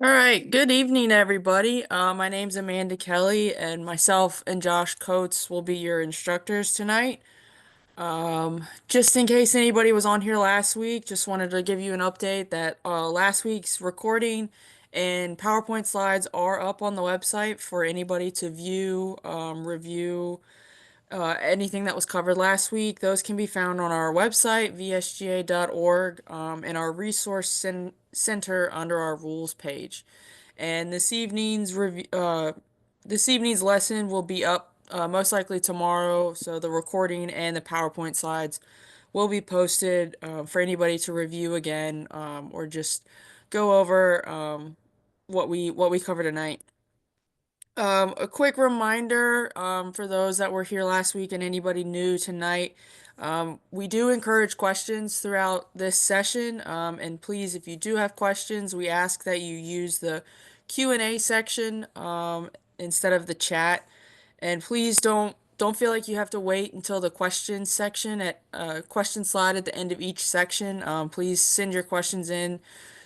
All right, good evening, everybody. My name's Amanda Kelly, and myself and Josh Coates will be your instructors tonight. Just in case anybody was on here last week, just wanted to give you an update that last week's recording and PowerPoint slides are up on the website for anybody to view, review, anything that was covered last week. Those can be found on our website, vsga.org, in our center under our rules page. And this evening's lesson will be up most likely tomorrow, so the recording and the PowerPoint slides will be posted for anybody to review again, or just go over what we covered tonight. A quick reminder, for those that were here last week and anybody new tonight, we do encourage questions throughout this session. And please, if you do have questions, we ask that you use the Q&A section, instead of the chat. And please don't feel like you have to wait until the questions section at question slide at the end of each section. Please send your questions in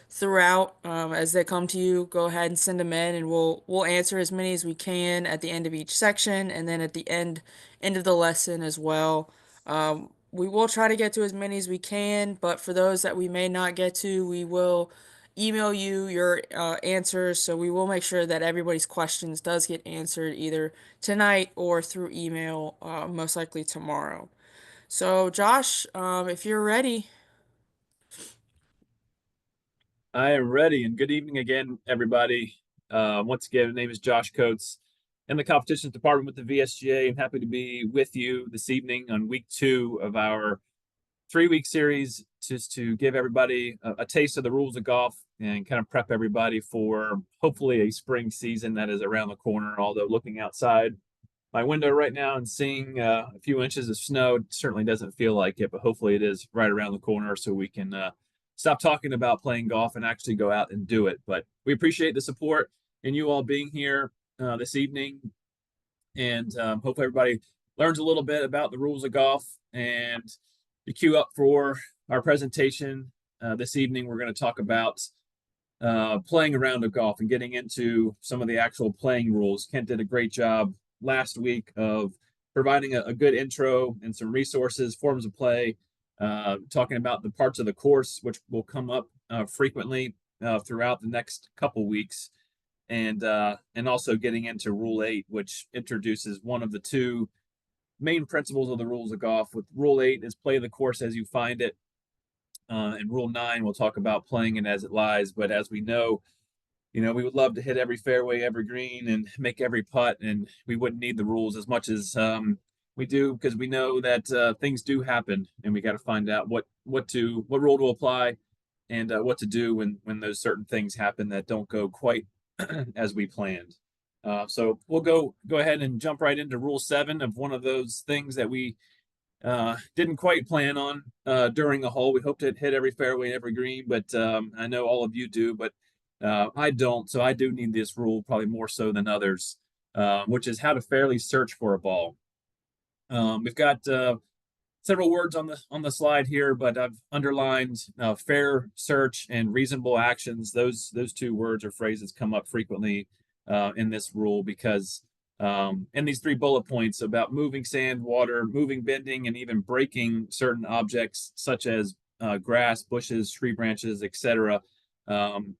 throughout, as they come to you. Go ahead and send them in, and we'll answer as many as we can at the end of each section, and then at the end of the lesson as well. We will try to get to as many as we can, but for those that we may not get to, we will email you your answers. So we will make sure that everybody's questions does get answered either tonight or through email, most likely tomorrow. So Josh, if you're ready. I am ready, and good evening again, everybody. Once again, my name is Josh Coates in the competitions department with the VSGA. I'm happy to be with you this evening on week 2 of our 3-week series, just to give everybody a taste of the rules of golf and kind of prep everybody for hopefully a spring season that is around the corner. Although looking outside my window right now and seeing a few inches of snow, it certainly doesn't feel like it, but hopefully it is right around the corner so we can stop talking about playing golf and actually go out and do it. But we appreciate the support and you all being here this evening. And hopefully everybody learns a little bit about the rules of golf. And to queue up for our presentation this evening, we're going to talk about playing a round of golf and getting into some of the actual playing rules. Kent did a great job last week of providing a good intro and some resources, forms of play, talking about the parts of the course, which will come up frequently throughout the next couple weeks, and also getting into Rule 8, which introduces one of the two main principles of the rules of golf. With Rule 8 is play the course as you find it. And Rule 9, we'll talk about playing it as it lies. But as we know, we would love to hit every fairway, every green, and make every putt, and we wouldn't need the rules as much as we do, because we know that things do happen, and we got to find out what rule to apply, and what to do when those certain things happen that don't go quite as we planned. So we'll go ahead and jump right into Rule 7 of one of those things that we didn't quite plan on during the hole. We hope to hit every fairway and every green, but I know all of you do, but I don't. So I do need this rule probably more so than others, which is how to fairly search for a ball. We've got several words on the slide here, but I've underlined fair search and reasonable actions. Those two words or phrases come up frequently in this rule because in these 3 bullet points about moving sand, water, moving, bending, and even breaking certain objects such as grass, bushes, tree branches, etc.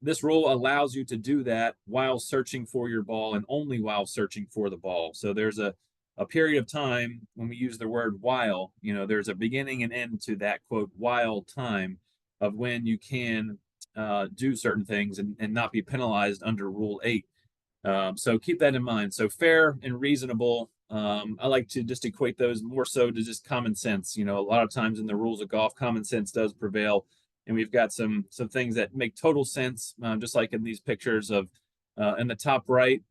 This rule allows you to do that while searching for your ball and only while searching for the ball. So there's a period of time when we use the word while, there's a beginning and end to that quote while time of when you can do certain things and not be penalized under Rule 8. So keep that in mind. So fair and reasonable, I like to just equate those more so to just common sense. A lot of times in the rules of golf, common sense does prevail. And we've got some things that make total sense, just like in these pictures of in the top right,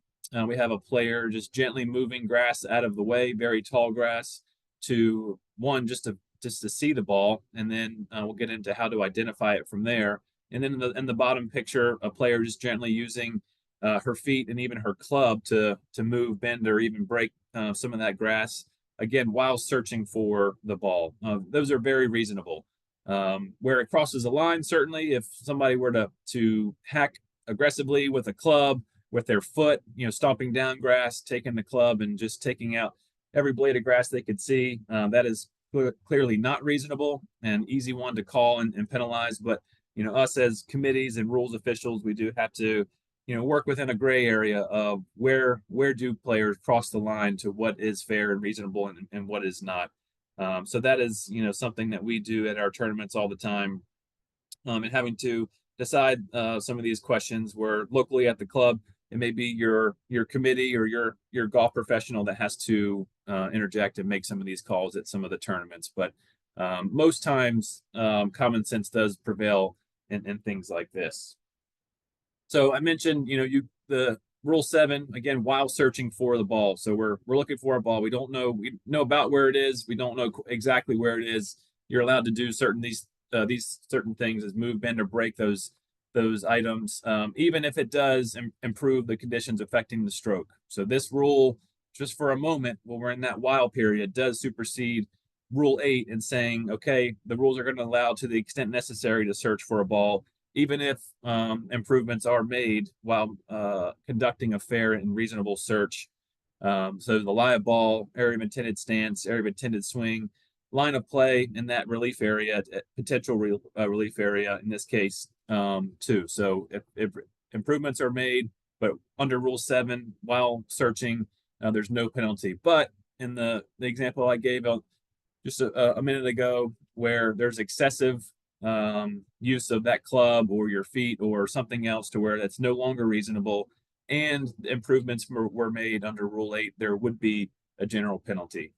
we have a player just gently moving grass out of the way, very tall grass, to one, just to see the ball. And then we'll get into how to identify it from there. And then in the bottom picture, a player just gently using her feet and even her club to move, bend, or even break some of that grass, again, while searching for the ball. Those are very reasonable. Where it crosses a line, certainly, if somebody were to hack aggressively with a club, with their foot, stomping down grass, taking the club and just taking out every blade of grass they could see. That is clearly not reasonable and easy one to call and penalize. But us as committees and rules officials, we do have to work within a gray area of where do players cross the line to what is fair and reasonable and what is not. So that is something that we do at our tournaments all the time, and having to decide some of these questions where locally at the club it may be your committee or your golf professional that has to interject and make some of these calls at some of the tournaments. But most times common sense does prevail in things like this. So I mentioned, the rule 7 again, while searching for the ball. So we're looking for a ball. We don't know. We know about where it is. We don't know exactly where it is. You're allowed to do these certain things as move, bend, or break those items, even if it does improve the conditions affecting the stroke. So this rule, just for a moment, when we're in that while period, does supersede Rule 8 in saying, okay, the rules are going to allow to the extent necessary to search for a ball, even if improvements are made while conducting a fair and reasonable search. So the lie of ball, area of intended stance, area of intended swing, line of play in that relief area, potential relief area in this case, too. So if improvements are made, but under Rule 7 while searching, there's no penalty. But in the example I gave just a minute ago, where there's excessive use of that club or your feet or something else to where that's no longer reasonable, and improvements were made under Rule 8, there would be a general penalty.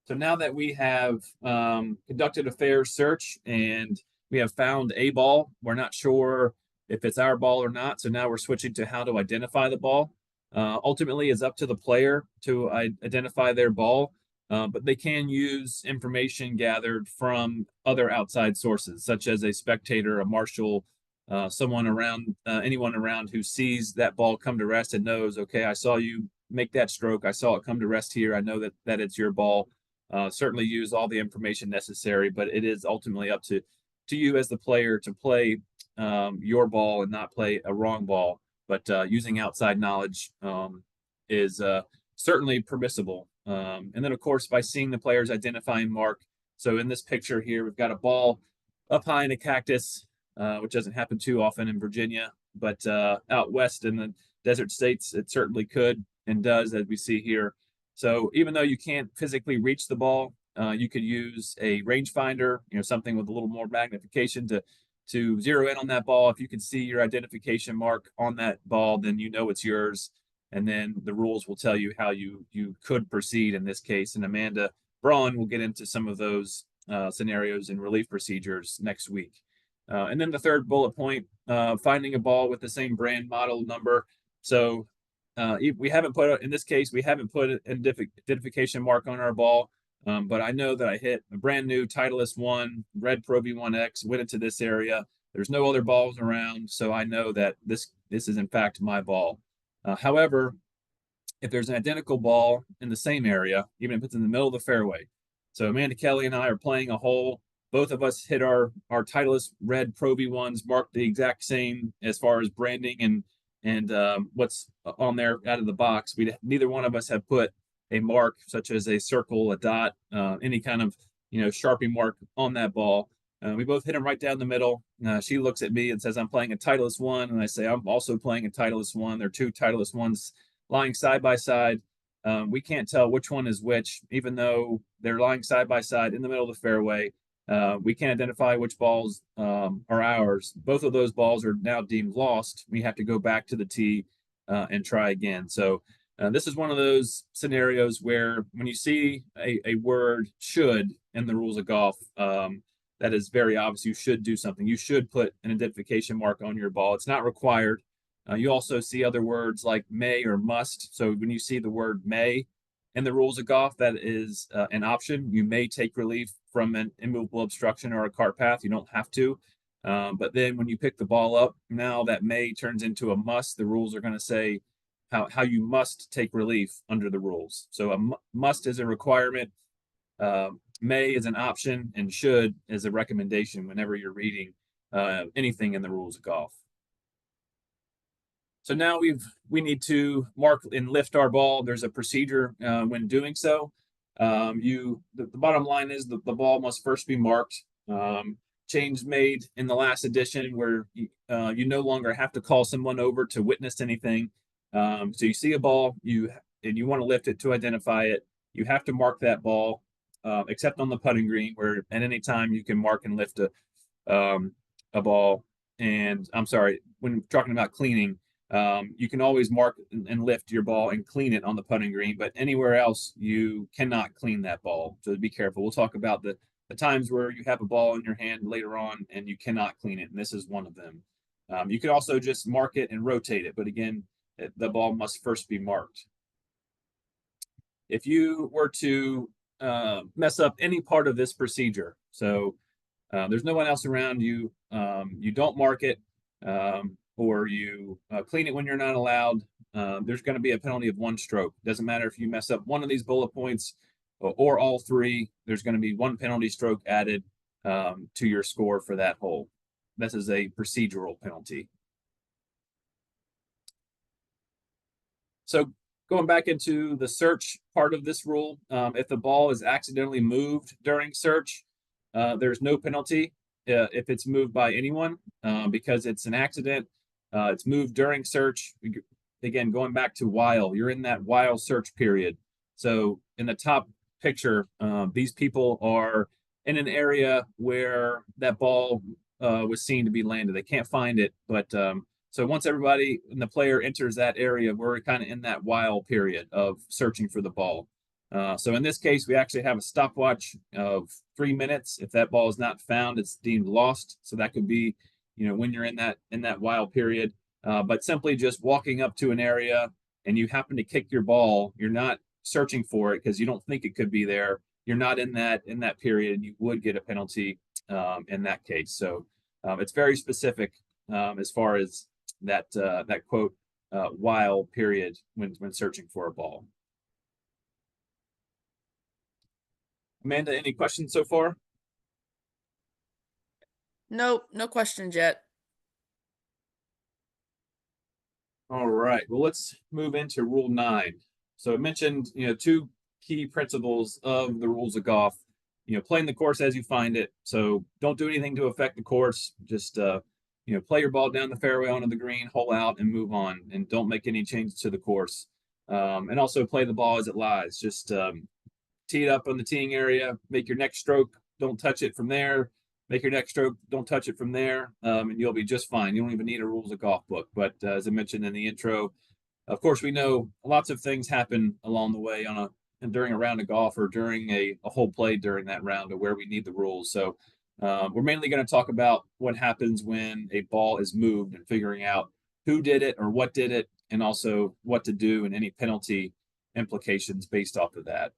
So now that we have conducted a fair search and we have found a ball, we're not sure if it's our ball or not. So now we're switching to how to identify the ball. Ultimately, it's up to the player to identify their ball, but they can use information gathered from other outside sources, such as a spectator, a marshal, someone around, anyone around who sees that ball come to rest and knows, okay, I saw you make that stroke. I saw it come to rest here. I know that it's your ball. Certainly use all the information necessary, but it is ultimately up to you as the player to play your ball and not play a wrong ball. But using outside knowledge is certainly permissible. And then, of course, by seeing the player's identifying mark. So in this picture here, we've got a ball up high in a cactus, which doesn't happen too often in Virginia, but out west in the desert states, it certainly could and does, as we see here. So even though you can't physically reach the ball, you could use a rangefinder, something with a little more magnification to zero in on that ball. If you can see your identification mark on that ball, then you know it's yours. And then the rules will tell you how you could proceed in this case. And Amanda Braun will get into some of those scenarios and relief procedures next week. And then the third bullet point, finding a ball with the same brand, model, number. So we haven't put, in this case, we haven't put an identification mark on our ball, but I know that I hit a brand new Titleist 1 Red Pro V1X, went into this area. There's no other balls around, so I know that this is in fact my ball. However, if there's an identical ball in the same area, even if it's in the middle of the fairway, so Amanda Kelly and I are playing a hole, both of us hit our Titleist Red Pro V1s, marked the exact same as far as branding and what's on there out of the box. Neither one of us have put a mark such as a circle, a dot, any kind of Sharpie mark on that ball. We both hit them right down the middle. She looks at me and says, "I'm playing a Titleist 1," and I say, "I'm also playing a Titleist 1." There are two Titleist 1s lying side by side. We can't tell which one is which, even though they're lying side by side in the middle of the fairway. We can't identify which balls are ours. Both of those balls are now deemed lost. We have to go back to the tee and try again. So this is one of those scenarios where when you see a word "should" in the rules of golf, that is very obvious. You should do something. You should put an identification mark on your ball. It's not required. You also see other words like may or must. So when you see the word may in the rules of golf, that is an option. You may take relief from an immovable obstruction or a cart path. You don't have to. But then when you pick the ball up, now that may turns into a must. The rules are going to say how you must take relief under the rules. So a must is a requirement. May is an option, and should is a recommendation whenever you're reading anything in the rules of golf. So now we need to mark and lift our ball. There's a procedure when doing so. The bottom line is the ball must first be marked. Change made in the last edition where you no longer have to call someone over to witness anything. So you see a ball, and you want to lift it to identify it. You have to mark that ball, except on the putting green, where at any time you can mark and lift a ball. And I'm sorry, when talking about cleaning, you can always mark and lift your ball and clean it on the putting green, but anywhere else you cannot clean that ball. So be careful. We'll talk about the times where you have a ball in your hand later on and you cannot clean it, and this is one of them. You can also just mark it and rotate it, but again, the ball must first be marked. If you were to mess up any part of this procedure, so there's no one else around you, you don't mark it, or you clean it when you're not allowed, there's going to be a penalty of 1 stroke. Doesn't matter if you mess up one of these bullet points or all 3, there's going to be 1 penalty stroke added to your score for that hole. This is a procedural penalty. So going back into the search part of this rule, if the ball is accidentally moved during search, there's no penalty if it's moved by anyone because it's an accident. It's moved during search. Again, going back to while, you're in that while search period. So in the top picture, these people are in an area where that ball was seen to be landed. They can't find it, but so once everybody and the player enters that area, we're kind of in that while period of searching for the ball. So in this case, we actually have a stopwatch of 3 minutes. If that ball is not found, it's deemed lost. So that could be, when you're in that while period. But simply just walking up to an area and you happen to kick your ball, you're not searching for it because you don't think it could be there. You're not in that period, and you would get a penalty in that case. So it's very specific as far as that quote while period when searching for a ball. Amanda, any questions so far? Nope, no questions yet. All right. Well, let's move into Rule 9. So I mentioned, 2 key principles of the rules of golf. Playing the course as you find it. So don't do anything to affect the course. Just play your ball down the fairway onto the green, hole out, and move on. And don't make any changes to the course. And also play the ball as it lies. Just tee it up on the teeing area. Make your next stroke. Don't touch it from there. Make your next stroke. Don't touch it from there, and you'll be just fine. You don't even need a rules of golf book. But as I mentioned in the intro, of course, we know lots of things happen along the way during a round of golf or during a whole play during that round of where we need the rules. So we're mainly going to talk about what happens when a ball is moved and figuring out who did it or what did it, and also what to do and any penalty implications based off of that.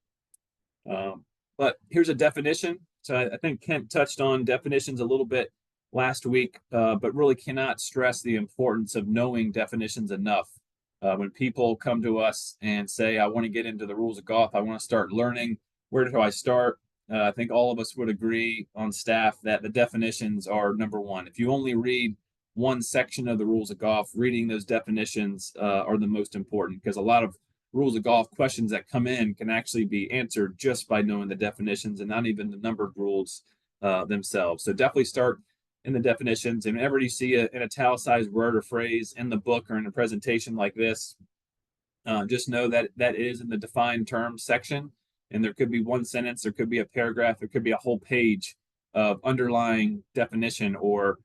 But here's a definition. So I think Kent touched on definitions a little bit last week, but really cannot stress the importance of knowing definitions enough. When people come to us and say, I want to get into the rules of golf, I want to start learning, where do I start? I think all of us would agree on staff that the definitions are number one. If you only read one section of the rules of golf, reading those definitions are the most important, because a lot of rules of golf questions that come in can actually be answered just by knowing the definitions and not even the numbered rules themselves. So definitely start in the definitions. And whenever you see an italicized word or phrase in the book or in a presentation like this, just know that that is in the defined terms section. And there could be one sentence, there could be a paragraph, there could be a whole page of underlying definition or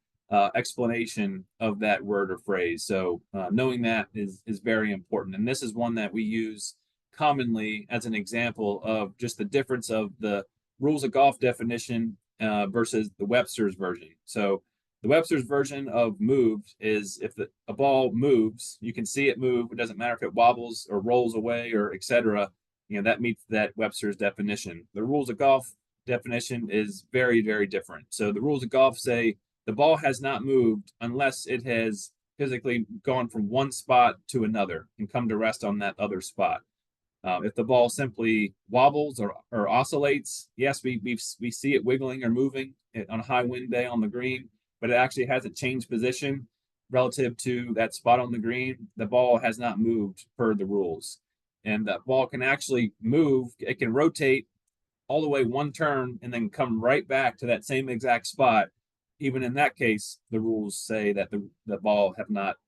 explanation of that word or phrase. So knowing that is very important. And this is one that we use commonly as an example of just the difference of the rules of golf definition versus the Webster's version. So the Webster's version of moved is if a ball moves, you can see it move. It doesn't matter if it wobbles or rolls away or etc. That meets that Webster's definition. The rules of golf definition is very, very different. So the rules of golf say the ball has not moved unless it has physically gone from one spot to another and come to rest on that other spot. If the ball simply wobbles or oscillates, yes, we see it wiggling or moving on a high wind day on the green, but it actually hasn't changed position relative to that spot on the green, the ball has not moved per the rules. And that ball can actually move, it can rotate all the way one turn and then come right back to that same exact spot. Even in that case, the rules say that the ball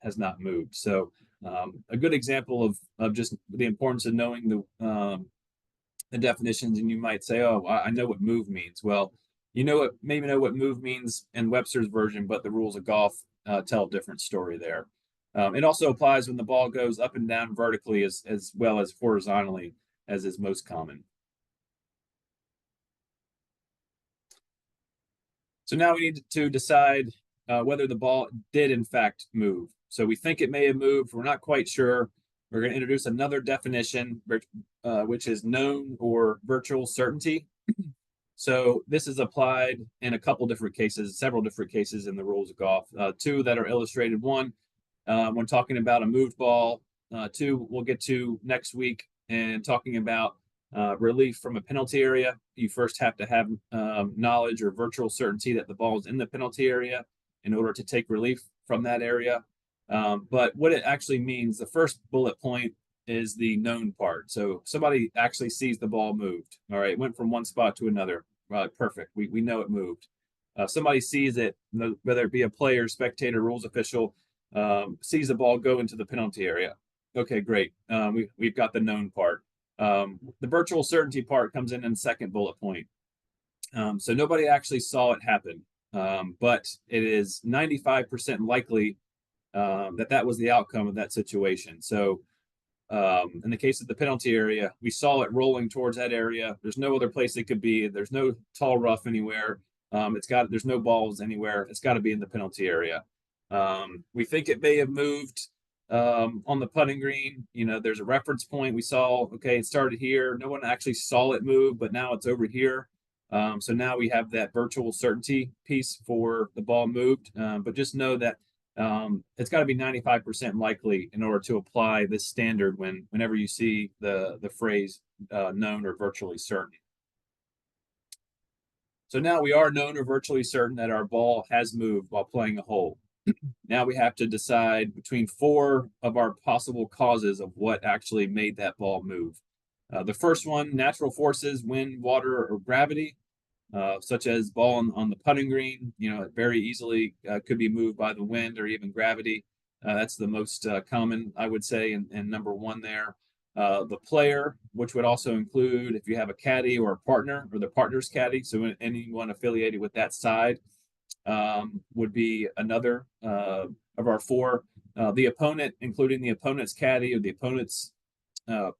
has not moved. So a good example of just the importance of knowing the definitions. And you might say, "Oh, I know what move means." Well, you maybe know what move means in Webster's version, but the rules of golf tell a different story there. It also applies when the ball goes up and down vertically as well as horizontally, as is most common. So now we need to decide whether the ball did in fact move. So we think it may have moved. We're not quite sure. We're going to introduce another definition, which is known or virtual certainty. So this is applied in a couple different cases, several different cases in the rules of golf. Two that are illustrated. One, when talking about a moved ball. Two, we'll get to next week and talking about relief from a penalty area. You first have to have knowledge or virtual certainty that the ball is in the penalty area in order to take relief from that area. But what it actually means, the first bullet point is the known part. So somebody actually sees the ball moved. All right, it went from one spot to another. Perfect. We know it moved. Somebody sees it, whether it be a player, spectator, rules official, sees the ball go into the penalty area. Okay, great. We've got the known part. The virtual certainty part comes in the second bullet point. So nobody actually saw it happen, but it is 95% likely that was the outcome of that situation. So in the case of the penalty area, we saw it rolling towards that area. There's no other place it could be. There's no tall rough anywhere. There's no balls anywhere. It's got to be in the penalty area. We think it may have moved on the putting green. There's a reference point. We saw, okay, it started here. No one actually saw it move, but now it's over here. So now we have that virtual certainty piece for the ball moved. But just know that it's got to be 95% likely in order to apply this standard whenever you see the phrase known or virtually certain. So now we are known or virtually certain that our ball has moved while playing a hole. Now we have to decide between four of our possible causes of what actually made that ball move. The first one, natural forces, wind, water, or gravity, such as ball on the putting green. It very easily could be moved by the wind or even gravity. That's the most common, I would say, and number one there. The player, which would also include if you have a caddy or a partner or the partner's caddy, so anyone affiliated with that side, would be another of our four. The opponent, including the opponent's caddy or the opponent's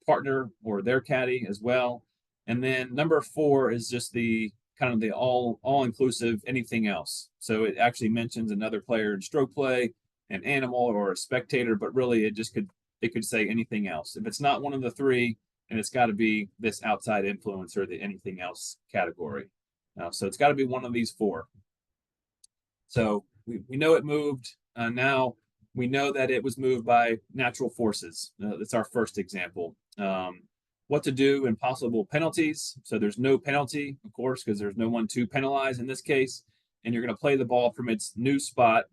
partner or their caddy as well. And then number four is just the kind of the all inclusive anything else. So it actually mentions another player in stroke play, an animal, or a spectator, but really it could say anything else. If it's not one of the three, and it's got to be this outside influence or the anything else category. So it's got to be one of these four. So we know it moved. Now we know that it was moved by natural forces. That's our first example. What to do in possible penalties. So there's no penalty, of course, because there's no one to penalize in this case. And you're going to play the ball from its new spot.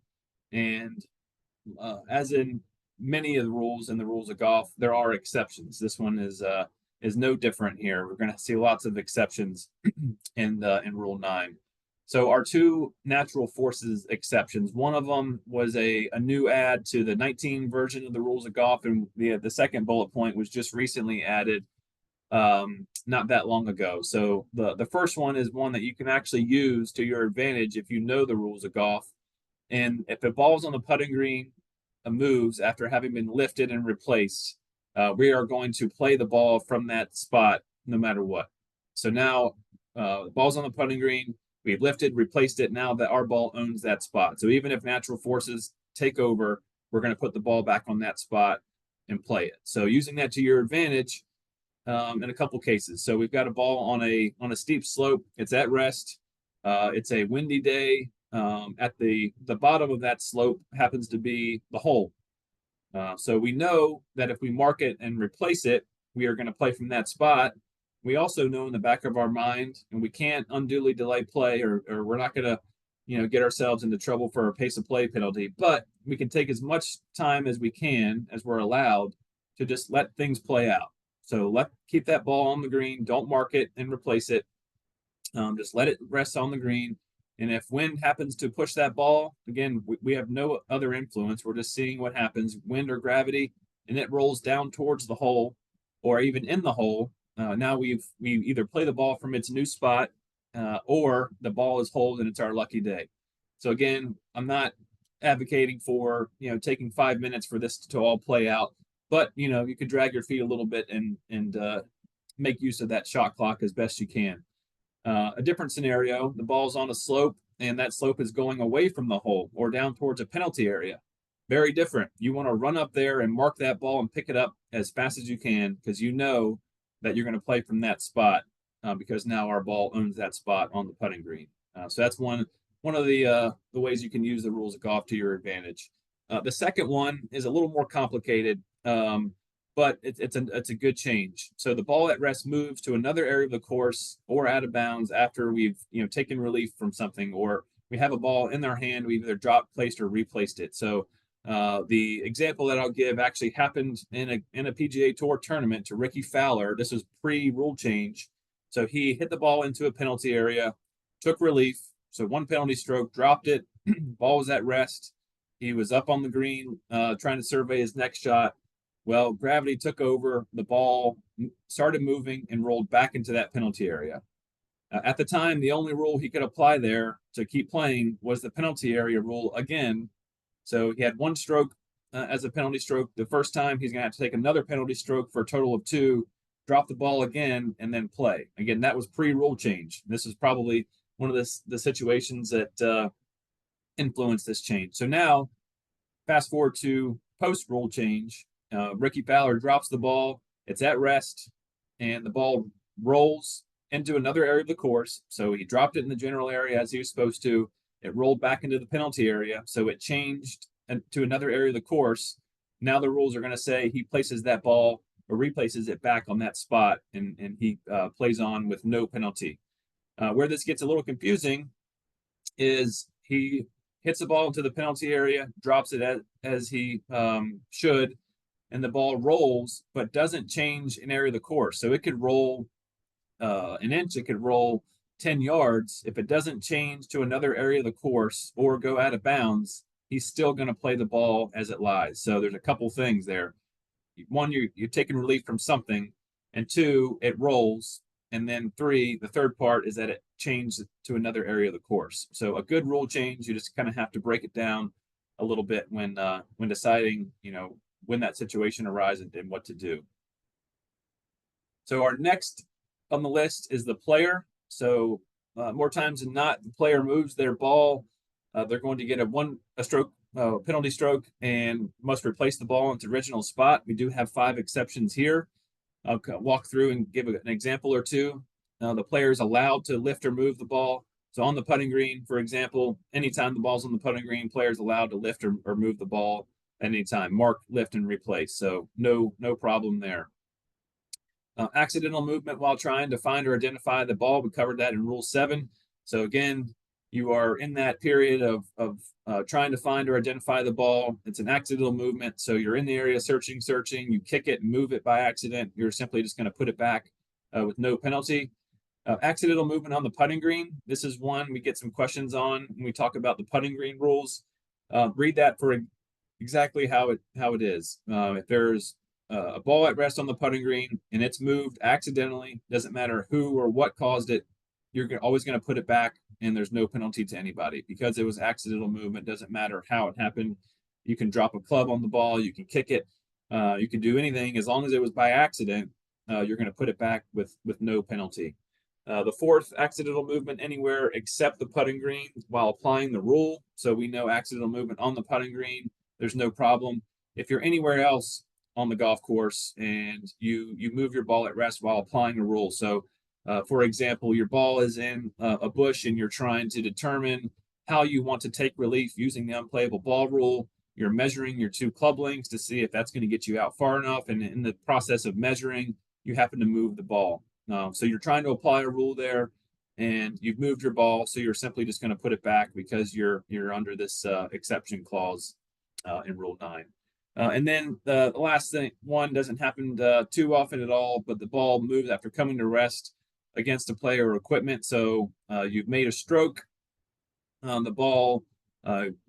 And as in many of the rules in the rules of golf, there are exceptions. This one is no different here. We're going to see lots of exceptions in Rule 9. So our two natural forces exceptions, one of them was a new add to the 19 version of the rules of golf, and the second bullet point was just recently added not that long ago. So the first one is one that you can actually use to your advantage if you know the rules of golf. And if the ball's on the putting green, moves after having been lifted and replaced, we are going to play the ball from that spot no matter what. So now the ball's on the putting green. We've lifted, replaced it. Now that our ball owns that spot. So even if natural forces take over, we're going to put the ball back on that spot and play it. So using that to your advantage in a couple cases. So we've got a ball on a steep slope. It's at rest. It's a windy day. At the bottom of that slope happens to be the hole. So we know that if we mark it and replace it, we are going to play from that spot. We also know in the back of our mind, and we can't unduly delay play, or we're not going to get ourselves into trouble for a pace of play penalty. But we can take as much time as we can, as we're allowed, to just let things play out. So keep that ball on the green. Don't mark it and replace it. Just let it rest on the green. And if wind happens to push that ball, again, we have no other influence. We're just seeing what happens, wind or gravity, and it rolls down towards the hole or even in the hole. Now we either play the ball from its new spot or the ball is holed and it's our lucky day. So again, I'm not advocating for taking 5 minutes for this to all play out, but you could drag your feet a little bit and make use of that shot clock as best you can. A different scenario, the ball's on a slope and that slope is going away from the hole or down towards a penalty area. Very different. You want to run up there and mark that ball and pick it up as fast as you can because you know that you're going to play from that spot because now our ball owns that spot on the putting green. So that's one of the ways you can use the rules of golf to your advantage. The second one is a little more complicated. But it's a good change. So the ball at rest moves to another area of the course or out of bounds after we've taken relief from something, or we have a ball in our hand, we've either dropped, placed, or replaced it. So the example that I'll give actually happened in a PGA Tour tournament to Ricky Fowler. This was pre-rule change. So he hit the ball into a penalty area, took relief. So one penalty stroke, dropped it. Ball was at rest. He was up on the green trying to survey his next shot. Well, gravity took over, the ball started moving and rolled back into that penalty area. At the time, the only rule he could apply there to keep playing was the penalty area rule again. So he had one stroke as a penalty stroke. The first time, he's going to have to take another penalty stroke for a total of 2, drop the ball again, and then play. Again, that was pre-rule change. This is probably one of the situations that influenced this change. So now, fast forward to post-rule change. Ricky Fowler drops the ball. It's at rest, and the ball rolls into another area of the course. So he dropped it in the general area as he was supposed to. It rolled back into the penalty area. So it changed to another area of the course. Now the rules are going to say he places that ball or replaces it back on that spot, and he plays on with no penalty. Where this gets a little confusing is he hits the ball into the penalty area, drops it as he should, and the ball rolls, but doesn't change an area of the course. So it could roll an inch, it could roll 10 yards. If it doesn't change to another area of the course or go out of bounds, he's still going to play the ball as it lies. So there's a couple things there. One, you're taking relief from something, and 2, it rolls. And then 3, the third part is that it changed to another area of the course. So a good rule change, you just kind of have to break it down a little bit when deciding, when that situation arises and what to do. So our next on the list is the player. So more times than not, the player moves their ball. They're going to get a stroke penalty stroke and must replace the ball in its original spot. We do have 5 exceptions here. I'll walk through and give an example or two. The player is allowed to lift or move the ball. So on the putting green, for example, anytime the ball's on the putting green, player is allowed to lift or move the ball anytime. Mark, lift, and replace. So no problem there. Accidental movement while trying to find or identify the ball. We covered that in Rule 7. So again, you are in that period of trying to find or identify the ball. It's an accidental movement. So you're in the area searching, you kick it and move it by accident. You're simply just going to put it back with no penalty. Accidental movement on the putting green. This is one we get some questions on when we talk about the putting green rules. Read that for exactly how it is. If there's a ball at rest on the putting green and it's moved accidentally, doesn't matter who or what caused it, you're always going to put it back, and there's no penalty to anybody because it was accidental movement. Doesn't matter how it happened. You can drop a club on the ball, you can kick it, you can do anything as long as it was by accident. You're going to put it back with no penalty. The fourth, accidental movement anywhere except the putting green while applying the rule. So we know accidental movement on the putting green, there's no problem. If you're anywhere else on the golf course and you move your ball at rest while applying the rule. So for example, your ball is in a bush and you're trying to determine how you want to take relief using the unplayable ball rule. You're measuring your 2 club lengths to see if that's going to get you out far enough. And in the process of measuring, you happen to move the ball. So you're trying to apply a rule there, and you've moved your ball, so you're simply just going to put it back because you're under this exception clause in Rule 9. And then the last thing, one doesn't happen too often at all, but the ball moves after coming to rest against a player or equipment. So you've made a stroke, the ball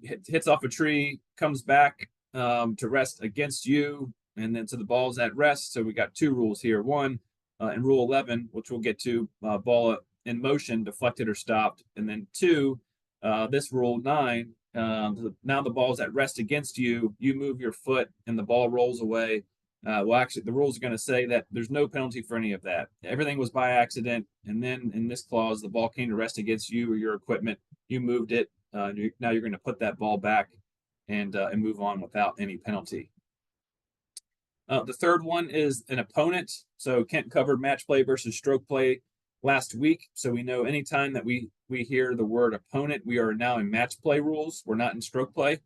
hits off a tree, comes back to rest against you, and then so the ball's at rest. So we got two rules here. One, in Rule 11, which we'll get to, ball in motion, deflected or stopped. And then two, this Rule 9, now the ball's at rest against you, you move your foot and the ball rolls away. Well, actually, the rules are going to say that there's no penalty for any of that. Everything was by accident. And then in this clause, the ball came to rest against you or your equipment. You moved it. Now you're going to put that ball back and move on without any penalty. The third one is an opponent. So Kent covered match play versus stroke play last week. So we know anytime that we hear the word opponent, we are now in match play rules. We're not in stroke play.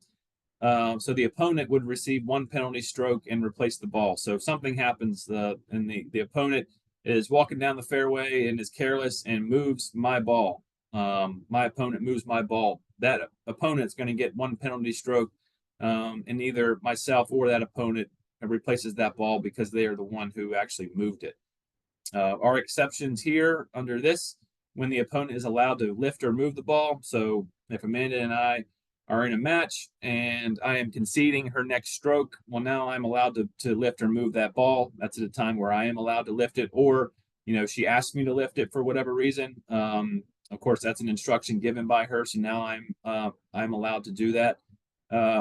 So the opponent would receive one penalty stroke and replace the ball. So if something happens and the opponent is walking down the fairway and is careless and moves my ball, my opponent moves my ball, that opponent's going to get one penalty stroke, and either myself or that opponent replaces that ball because they are the one who actually moved it. Our exceptions here under this, when the opponent is allowed to lift or move the ball. So if Amanda and I are in a match and I am conceding her next stroke, well, now I'm allowed to lift or move that ball. That's at a time where I am allowed to lift it, or she asked me to lift it for whatever reason. Of course, that's an instruction given by her, so now I'm allowed to do that.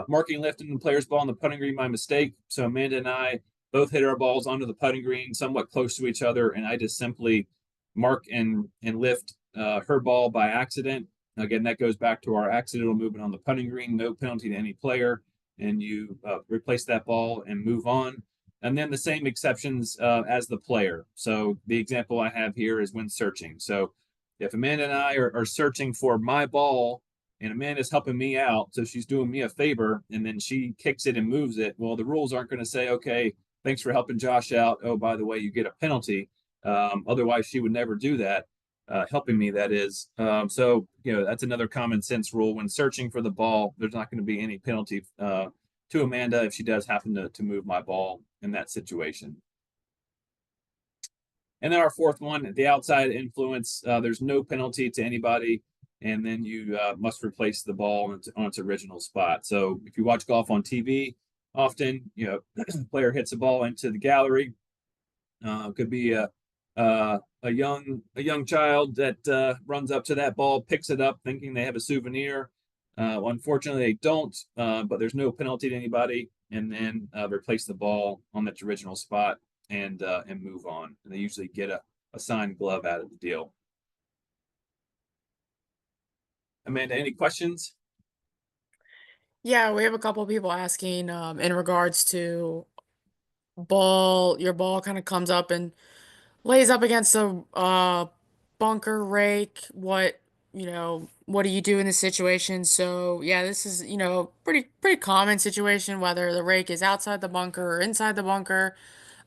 Marking lifting the player's ball on the putting green, my mistake. So Amanda and I both hit our balls onto the putting green, somewhat close to each other, and I just simply mark and lift her ball by accident. Again, that goes back to our accidental movement on the putting green, no penalty to any player, and you replace that ball and move on. And then the same exceptions as the player. So the example I have here is when searching. So if Amanda and I are searching for my ball and Amanda's helping me out, so she's doing me a favor, and then she kicks it and moves it, well, the rules aren't going to say, okay, thanks for helping Josh out. Oh, by the way, you get a penalty. Otherwise, she would never do that. Helping me, that is. So that's another common sense rule. When searching for the ball, there's not going to be any penalty to Amanda if she does happen to move my ball in that situation. And then our fourth one, the outside influence, there's no penalty to anybody, and then you must replace the ball on its original spot. So if you watch golf on TV, often the player hits a ball into the gallery. Could be a young child that runs up to that ball, picks it up, thinking they have a souvenir. Unfortunately, they don't, but there's no penalty to anybody, and then replace the ball on its original spot and move on. And they usually get a signed glove out of the deal. Amanda, any questions? Yeah, we have a couple people asking in regards to your ball kind of comes up and lays up against a bunker rake. What do you do in this situation? So yeah, this is, pretty common situation, whether the rake is outside the bunker or inside the bunker.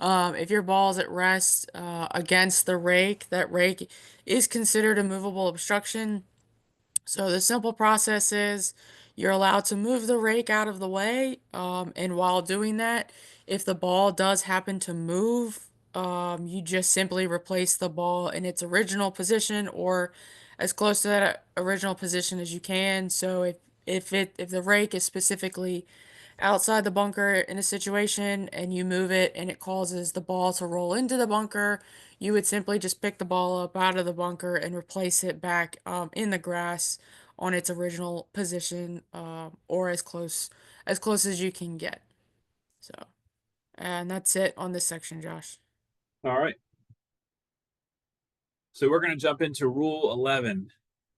If your ball's at rest against the rake, that rake is considered a movable obstruction. So the simple process is you're allowed to move the rake out of the way, and while doing that, if the ball does happen to move, you just simply replace the ball in its original position or as close to that original position as you can. So if the rake is specifically outside the bunker in a situation and you move it and it causes the ball to roll into the bunker, you would simply just pick the ball up out of the bunker and replace it back in the grass on its original position, or as close as you can get. So, and that's it on this section, Josh. All right. So we're going to jump into Rule 11.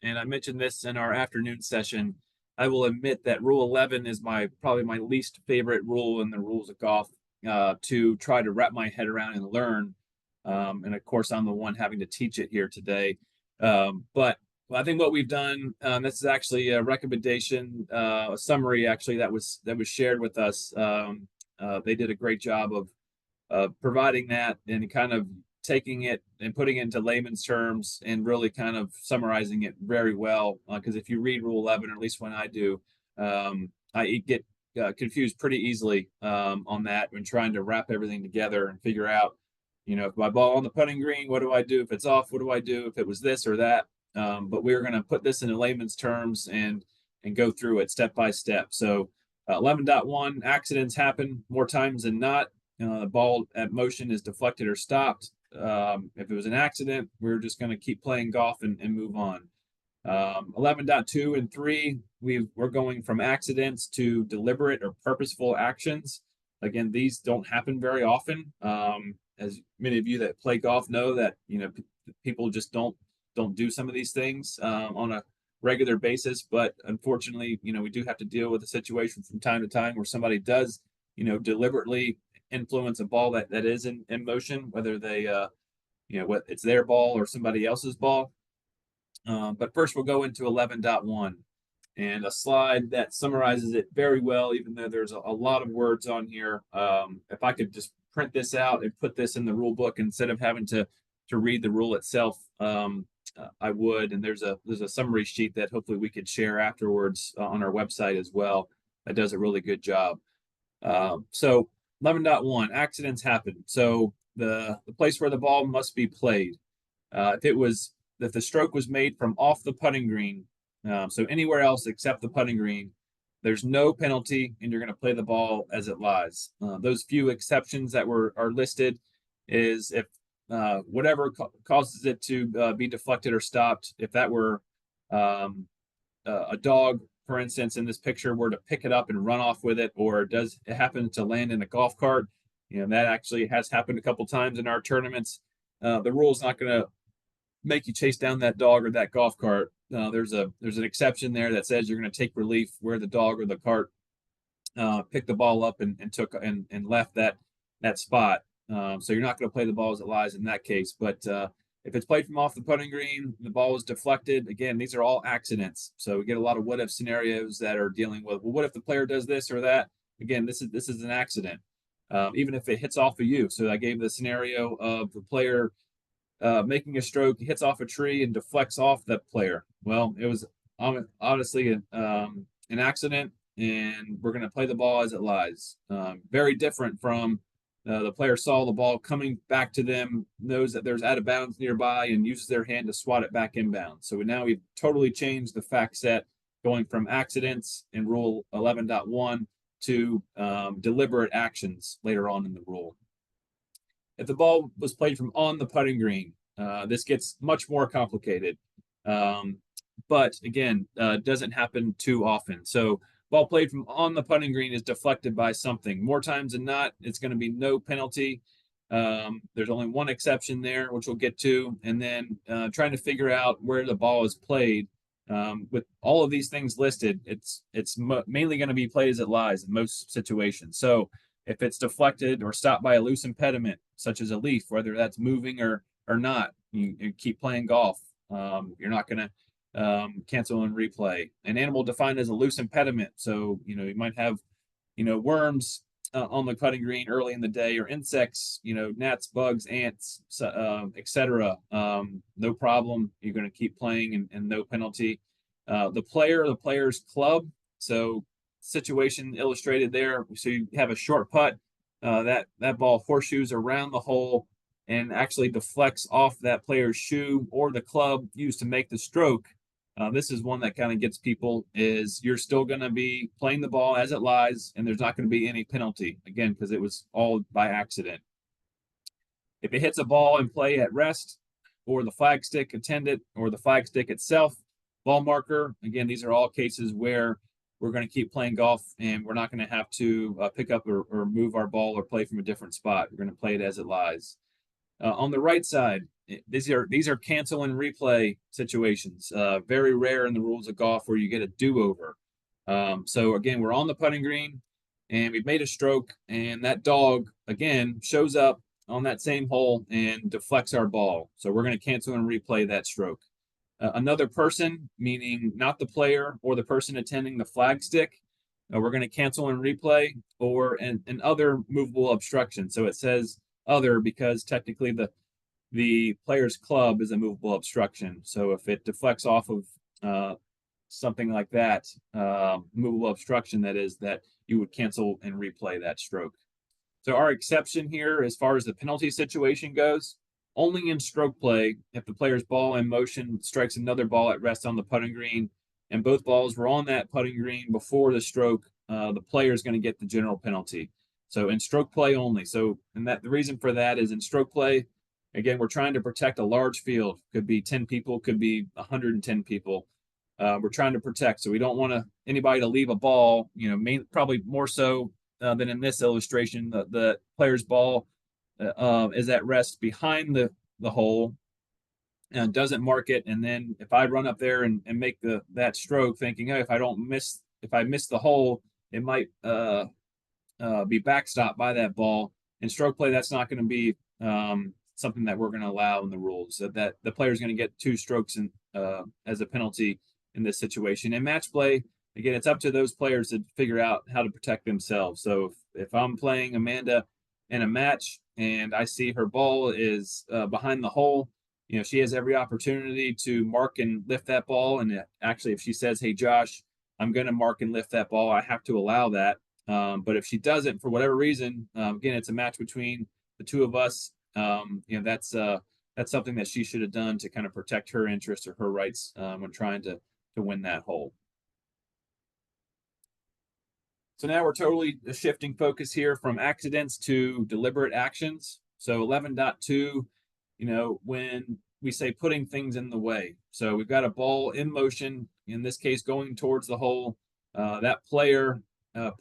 And I mentioned this in our afternoon session. I will admit that Rule 11 is probably my least favorite rule in the rules of golf to try to wrap my head around and learn. And of course, I'm the one having to teach it here today. But I think what we've done, this is actually a recommendation, a summary actually that was shared with us. They did a great job of providing that and kind of taking it and putting it into layman's terms and really kind of summarizing it very well. Because if you read Rule 11, or at least when I do, I get confused pretty easily on that when trying to wrap everything together and figure out, if my ball on the putting green, what do I do? If it's off, what do I do? If it was this or that. But we're going to put this into layman's terms and go through it step by step. So 11.1, accidents happen more times than not. The ball at motion is deflected or stopped. If it was an accident, we're just going to keep playing golf and move on. 11.2 and 3, we're going from accidents to deliberate or purposeful actions. Again, these don't happen very often. As many of you that play golf know that people just don't do some of these things on a regular basis. But unfortunately, we do have to deal with a situation from time to time where somebody does, deliberately influence a ball that is in motion, whether they, what it's their ball or somebody else's ball. But first, we'll go into 11.1 and a slide that summarizes it very well, even though there's a lot of words on here. If I could just print this out and put this in the rule book instead of having to read the rule itself, I would. And there's a summary sheet that hopefully we could share afterwards on our website as well. That does a really good job. So 11.1, accidents happen. So the place where the ball must be played. If the stroke was made from off the putting green, so anywhere else except the putting green, there's no penalty, and you're going to play the ball as it lies. Those few exceptions that are listed is if whatever causes it to be deflected or stopped. If that were a dog, for instance, in this picture, were to pick it up and run off with it, or does it happen to land in a golf cart, that actually has happened a couple times in our tournaments. The rule is not going to make you chase down that dog or that golf cart. There's an exception there that says you're going to take relief where the dog or the cart picked the ball up and took and left that spot. So you're not going to play the ball as it lies in that case. But if it's played from off the putting green, the ball is deflected. Again, these are all accidents. So we get a lot of what if scenarios that are dealing with, well, what if the player does this or that? Again, this is an accident. Even if it hits off of you. So I gave the scenario of the player making a stroke, hits off a tree and deflects off that player. Well, it was honestly an accident, and we're going to play the ball as it lies. Very different from the player saw the ball coming back to them, knows that there's out of bounds nearby, and uses their hand to swat it back inbound. So now we've totally changed the fact set, going from accidents in Rule 11.1 to deliberate actions later on in the rule. If the ball was played from on the putting green, this gets much more complicated. But again, doesn't happen too often. So ball played from on the putting green is deflected by something. More times than not, it's going to be no penalty. There's only one exception there, which we'll get to. And then trying to figure out where the ball is played. With all of these things listed, it's mainly going to be played as it lies in most situations. So if it's deflected or stopped by a loose impediment, such as a leaf, whether that's moving or not, you keep playing golf. You're not going to cancel and replay. An animal defined as a loose impediment. So, you might have, worms on the putting green early in the day, or insects, gnats, bugs, ants, etc. No problem. You're going to keep playing and no penalty. The player's club. So situation illustrated there. So you have a short putt. That ball horseshoes around the hole and actually deflects off that player's shoe or the club used to make the stroke. This is one that kind of gets people, is you're still going to be playing the ball as it lies, and there's not going to be any penalty, again, because it was all by accident. If it hits a ball in play at rest, or the flag stick attendant, or the flag stick itself, ball marker, again, these are all cases where we're going to keep playing golf and we're not going to have to pick up or move our ball or play from a different spot. We're going to play it as it lies. On the right side, these are cancel and replay situations. Very rare in the rules of golf where you get a do-over. So again, we're on the putting green and we've made a stroke, and that dog again shows up on that same hole and deflects our ball. So we're going to cancel and replay that stroke. Another person, meaning not the player or the person attending the flag stick, we're going to cancel and replay, or an other movable obstruction. So it says other because technically the player's club is a movable obstruction. So if it deflects off of something like that, movable obstruction, that is, that you would cancel and replay that stroke. So our exception here, as far as the penalty situation goes, only in stroke play, if the player's ball in motion strikes another ball at rest on the putting green, and both balls were on that putting green before the stroke, the player is going to get the general penalty. So in stroke play only. So, and that the reason for that is in stroke play, again, we're trying to protect a large field. Could be 10 people, could be 110 people. We're trying to protect, so we don't want anybody to leave a ball. Probably more so than in this illustration. The player's ball is at rest behind the hole and doesn't mark it. And then if I run up there and make that stroke, thinking, oh, if I miss the hole, it might be backstopped by that ball. In stroke play, that's not going to be something that we're going to allow in the rules. So that the player is going to get 2 strokes as a penalty in this situation. In match play, again, it's up to those players to figure out how to protect themselves. So if I'm playing Amanda in a match and I see her ball is behind the hole, she has every opportunity to mark and lift that ball. And actually, if she says, hey, Josh, I'm going to mark and lift that ball, I have to allow that. But if she doesn't, for whatever reason, again, it's a match between the two of us. That's something that she should have done to kind of protect her interests or her rights when trying to win that hole. So now we're totally shifting focus here from accidents to deliberate actions. So 11.2, when we say putting things in the way. So we've got a ball in motion, in this case, going towards the hole. That player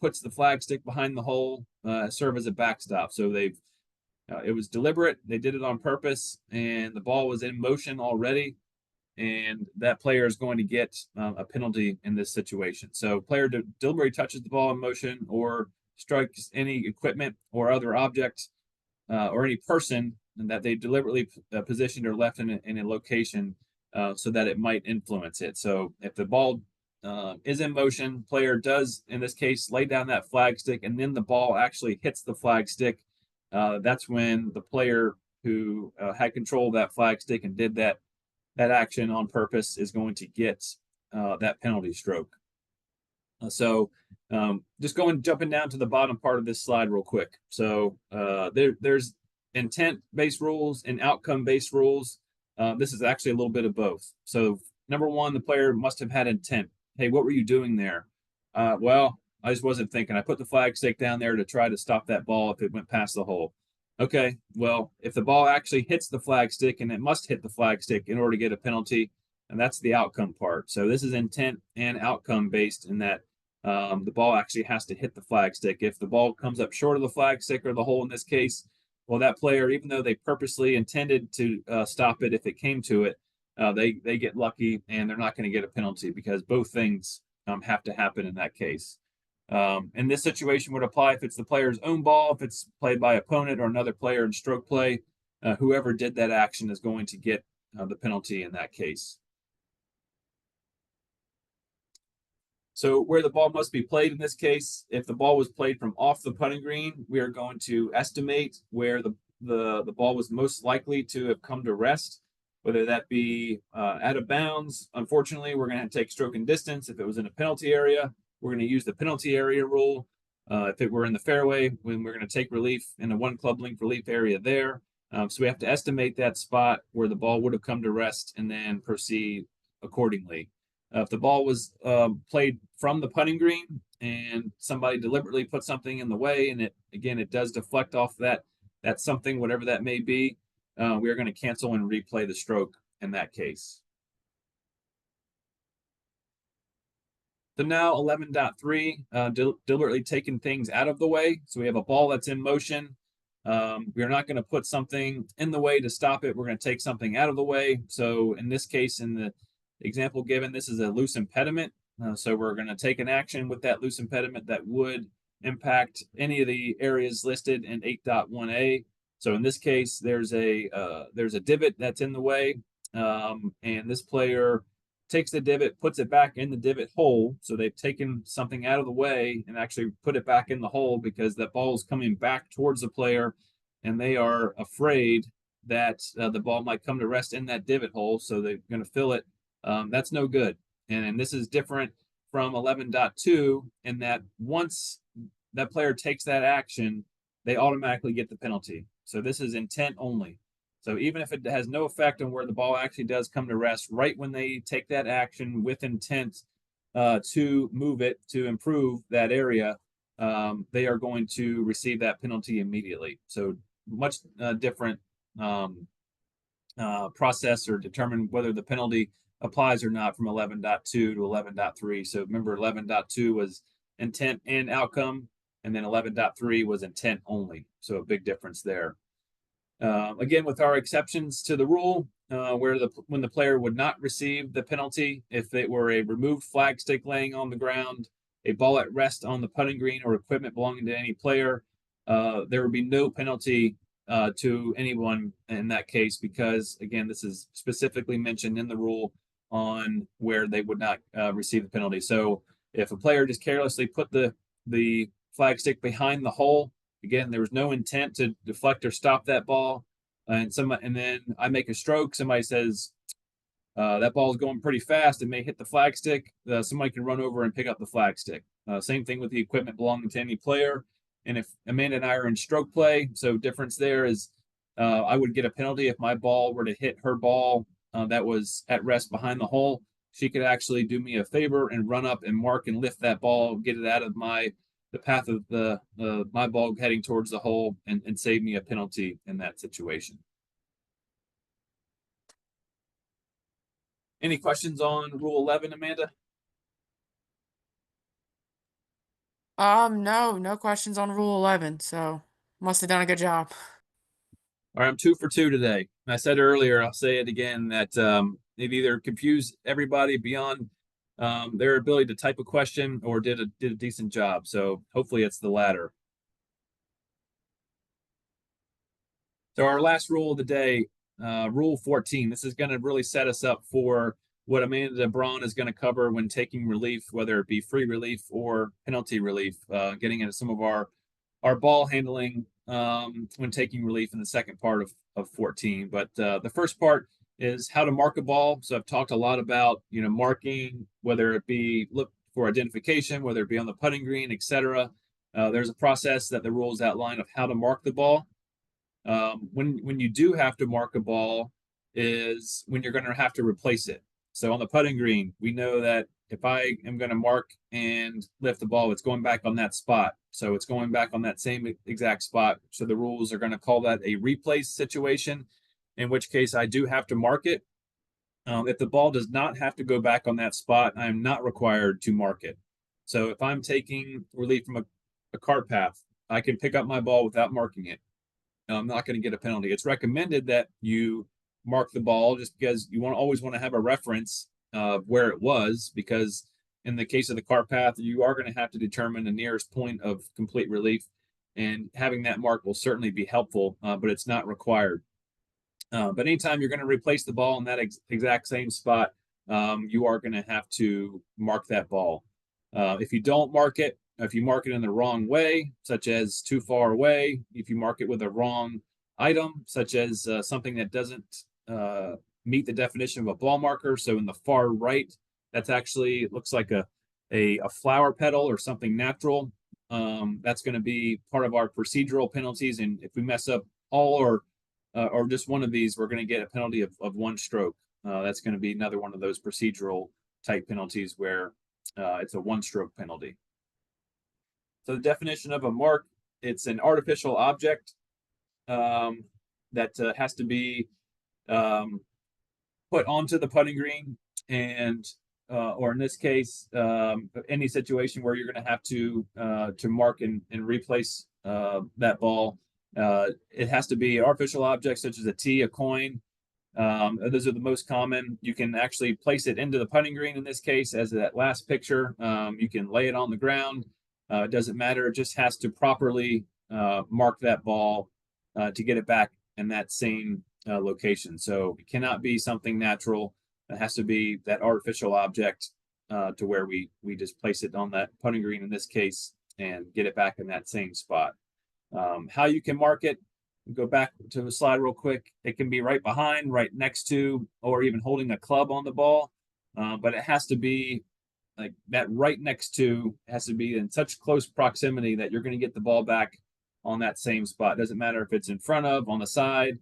puts the flag stick behind the hole, serve as a backstop. So it was deliberate. They did it on purpose, and the ball was in motion already. And that player is going to get a penalty in this situation. So player deliberately touches the ball in motion or strikes any equipment or other object or any person that they deliberately positioned or left in a location so that it might influence it. So if the ball is in motion, player does, in this case, lay down that flag stick, and then the ball actually hits the flag stick. That's when the player who had control of that flag stick and did that action on purpose is going to get that penalty stroke. Just jumping down to the bottom part of this slide real quick. So there's intent-based rules and outcome-based rules. This is actually a little bit of both. So number one, the player must have had intent. Hey, what were you doing there? Well, I just wasn't thinking. I put the flag stick down there to try to stop that ball if it went past the hole. Okay, well, if the ball actually hits the flag stick, and it must hit the flag stick in order to get a penalty, and that's the outcome part. So this is intent and outcome based in that the ball actually has to hit the flag stick. If the ball comes up short of the flag stick or the hole in this case, well, that player, even though they purposely intended to stop it if it came to it, they get lucky and they're not going to get a penalty because both things have to happen in that case. And this situation would apply if it's the player's own ball, if it's played by opponent or another player in stroke play. Whoever did that action is going to get the penalty in that case. So where the ball must be played in this case, if the ball was played from off the putting green, we are going to estimate where the ball was most likely to have come to rest, whether that be out of bounds. Unfortunately, we're going to take stroke and distance. If it was in a penalty area, we're going to use the penalty area rule. If it were in the fairway, when we're going to take relief in a 1 club length relief area there. So we have to estimate that spot where the ball would have come to rest and then proceed accordingly. If the ball was played from the putting green and somebody deliberately put something in the way, and it does deflect off that something, whatever that may be, we are going to cancel and replay the stroke in that case. So now 11.3, deliberately taking things out of the way. So we have a ball that's in motion. We are not going to put something in the way to stop it. We're going to take something out of the way. So in this case, in the example given, this is a loose impediment. So we're going to take an action with that loose impediment that would impact any of the areas listed in 8.1a. So in this case, there's a divot that's in the way, and this player takes the divot, puts it back in the divot hole. So they've taken something out of the way and actually put it back in the hole because that ball is coming back towards the player, and they are afraid that the ball might come to rest in that divot hole, so they're going to fill it. That's no good. And this is different from 11.2 in that once that player takes that action, they automatically get the penalty. So this is intent only. So even if it has no effect on where the ball actually does come to rest, right when they take that action with intent to move it to improve that area, they are going to receive that penalty immediately. So much different um, process or determine whether the penalty applies or not from 11.2 to 11.3. So remember, 11.2 was intent and outcome, and then 11.3 was intent only. So a big difference there. Again, with our exceptions to the rule, where when the player would not receive the penalty if it were a removed flag stick laying on the ground, a ball at rest on the putting green, or equipment belonging to any player, there would be no penalty to anyone in that case because, again, this is specifically mentioned in the rule on where they would not receive the penalty. So if a player just carelessly put the flag stick behind the hole, again, there was no intent to deflect or stop that ball. And then I make a stroke. Somebody says that ball is going pretty fast. It may hit the flag stick. Somebody can run over and pick up the flag stick. Same thing with the equipment belonging to any player. And if Amanda and I are in stroke play, so difference there is I would get a penalty if my ball were to hit her ball that was at rest behind the hole. She could actually do me a favor and run up and mark and lift that ball, get it out of the path of my ball heading towards the hole, and save me a penalty in that situation. Any questions on Rule 11, Amanda? No questions on Rule 11, so must have done a good job. All right, I'm 2 for 2 today. I said earlier, I'll say it again, that it either confused everybody beyond their ability to type a question or did a decent job. So hopefully it's the latter. So our last rule of the day, Rule 14. This is going to really set us up for what Amanda Braun is going to cover when taking relief, whether it be free relief or penalty relief, getting into some of our ball handling when taking relief in the second part of 14. But the first part is how to mark a ball. So I've talked a lot about, marking, whether it be look for identification, whether it be on the putting green, etc. There's a process that the rules outline of how to mark the ball. When you do have to mark a ball is when you're going to have to replace it. So on the putting green, we know that if I am going to mark and lift the ball, it's going back on that spot. So it's going back on that same exact spot. So the rules are going to call that a replace situation, in which case I do have to mark it. If the ball does not have to go back on that spot, I'm not required to mark it. So if I'm taking relief from a cart path, I can pick up my ball without marking it. I'm not going to get a penalty. It's recommended that you mark the ball just because you always want to have a reference of where it was, because in the case of the cart path, you are going to have to determine the nearest point of complete relief, and having that mark will certainly be helpful, but it's not required. But anytime you're going to replace the ball in that exact same spot, you are going to have to mark that ball. If you don't mark it, if you mark it in the wrong way, such as too far away, if you mark it with a wrong item, such as something that doesn't meet the definition of a ball marker, so in the far right, that's actually looks like a flower petal or something natural. That's going to be part of our procedural penalties, and if we mess up all or just one of these, we're going to get a penalty of one stroke. That's going to be another one of those procedural type penalties where it's a one stroke penalty. So the definition of a mark, it's an artificial object that has to be put onto the putting green, and or in this case, any situation where you're going to have to mark and replace that ball. It has to be artificial objects such as a tee, a coin. Those are the most common. You can actually place it into the putting green in this case, as that last picture. You can lay it on the ground. It doesn't matter. It just has to properly mark that ball to get it back in that same location. So it cannot be something natural. It has to be that artificial object to where we just place it on that putting green in this case and get it back in that same spot. How you can mark it, Go back to the slide real quick. It can be right behind, right next to, or even holding a club on the ball. But it has to be like that right next to, has to be in such close proximity that you're going to get the ball back on that same spot. It doesn't matter if it's in front of, on the side,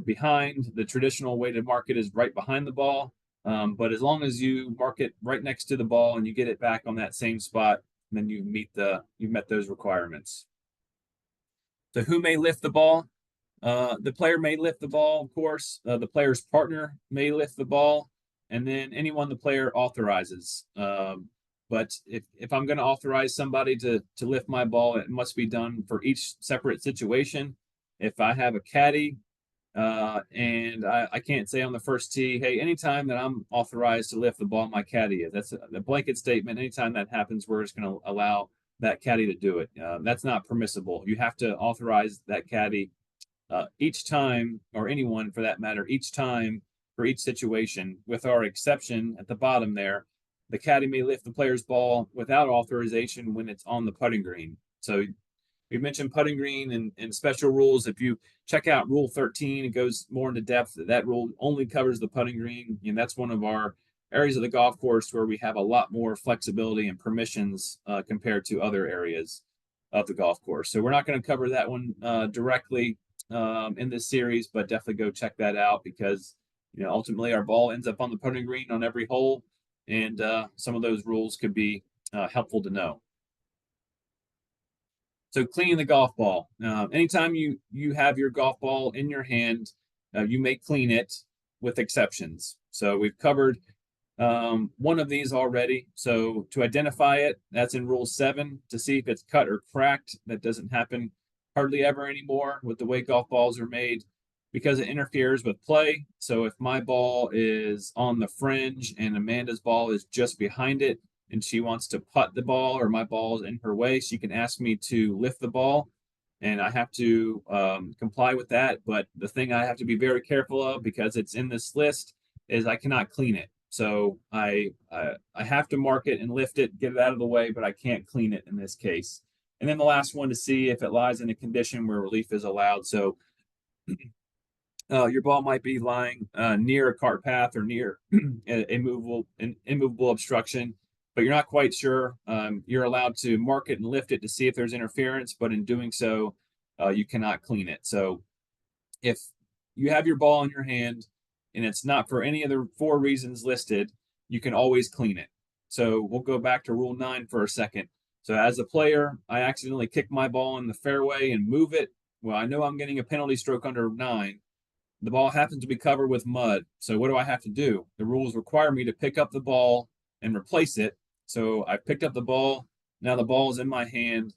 behind. The traditional way to mark it is right behind the ball. But as long as you mark it right next to the ball and you get it back on that same spot, then you've met those requirements. So who may lift the ball? The player may lift the ball, of course. The player's partner may lift the ball, and then anyone the player authorizes. But if I'm going to authorize somebody to lift my ball, it must be done for each separate situation. If I have a caddy and I can't say on the first tee, hey, anytime that I'm authorized to lift the ball, my caddy is. That's a blanket statement. Anytime that happens, we're just going to allow that caddy to do it. That's not permissible. You have to authorize that caddy each time, or anyone for that matter, each time for each situation, with our exception at the bottom there. The caddy may lift the player's ball without authorization when it's on the putting green. So we mentioned putting green and special rules. If you check out Rule 13, it goes more into depth. That rule only covers the putting green, and that's one of our areas of the golf course where we have a lot more flexibility and permissions compared to other areas of the golf course. So we're not going to cover that one directly in this series, but definitely go check that out because ultimately our ball ends up on the putting green on every hole, and some of those rules could be helpful to know. So cleaning the golf ball. Anytime you have your golf ball in your hand, you may clean it with exceptions. So we've covered one of these already. So to identify it, that's in Rule 7. To see if it's cut or cracked, that doesn't happen hardly ever anymore with the way golf balls are made because it interferes with play. So if my ball is on the fringe and Amanda's ball is just behind it, and she wants to putt the ball or my ball is in her way, she can ask me to lift the ball and I have to comply with that. But the thing I have to be very careful of, because it's in this list, is I cannot clean it. So I have to mark it and lift it, get it out of the way, but I can't clean it in this case. And then the last one, to see if it lies in a condition where relief is allowed. So your ball might be lying near a cart path or near an immovable obstruction, but you're not quite sure. You're allowed to mark it and lift it to see if there's interference, but in doing so, you cannot clean it. So if you have your ball in your hand and it's not for any of the 4 reasons listed, you can always clean it. So we'll go back to Rule 9 for a second. So as a player, I accidentally kick my ball in the fairway and move it. Well, I know I'm getting a penalty stroke under 9. The ball happens to be covered with mud. So what do I have to do? The rules require me to pick up the ball and replace it. So I picked up the ball. Now the ball is in my hand.